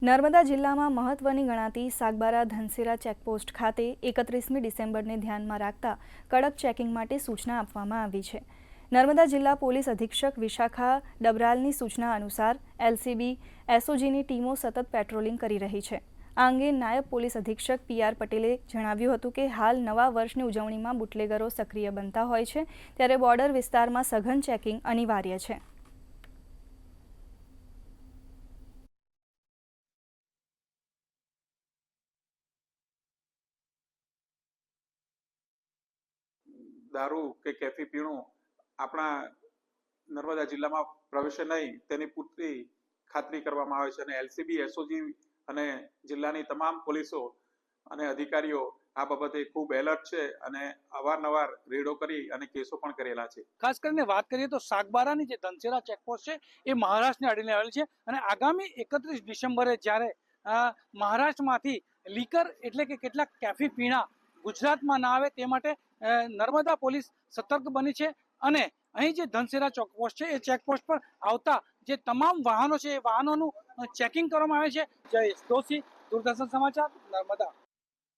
નર્મદા જિલ્લામાં મહત્વની ગણાતી સાગબારા ધનસેરા ચેકપોસ્ટ ખાતે 31મી ડિસેમ્બરને ધ્યાનમાં રાખતા કડક ચેકિંગ માટે સૂચના આપવામાં આવી છે। નર્મદા જિલ્લા પોલીસ અધિક્ષક વિશાખા ડબરાલની સૂચના અનુસાર એલસીબી એસઓજીની ટીમો સતત પેટ્રોલિંગ કરી રહી છે। આ અંગે નાયબ પોલીસ અધિક્ષક પીઆર પટેલે જણાવ્યું હતું કે હાલ નવા વર્ષની ઉજવણીમાં બુટલેગરો સક્રિય બનતા હોય છે, ત્યારે બોર્ડર વિસ્તારમાં સઘન ચેકિંગ અનિવાર્ય છે। દારૂ કે કેફી પીણું આપણા નર્મદા જિલ્લામાં પ્રવેશે નહીં તેની પૂરતી ખાતરી કરવામાં આવે છે અને એલસીબી એસઓજી અને જિલ્લાની તમામ પોલીસો અને અધિકારીઓ આ બાબતે ખૂબ એલર્ટ છે અને અવારનવાર રેડો કરી અને કેસો પણ કરેલા છે। ખાસ કરીને વાત કરીએ તો સાગબારાની જે ધનસેરા ચેકપોસ્ટ છે એ મહારાષ્ટ્રને અડીને આવેલી છે અને આગામી 31 ડિસેમ્બરે જ્યારે મહારાષ્ટ્રમાંથી લીકર એટલે કે કેટલાક કેફી પીણા ગુજરાતમાં ના આવે તે માટે નર્મદા પોલીસ સતર્ક બની છે અને અહીં જે ધનસેરા ચેકપોસ્ટ છે એ ચેકપોસ્ટ પર આવતા જે તમામ વાહનો છે એ વાહનોનું ચેકિંગ કરવામાં આવે છે। જયેશ દોશી, દૂરદર્શન સમાચાર, નર્મદા।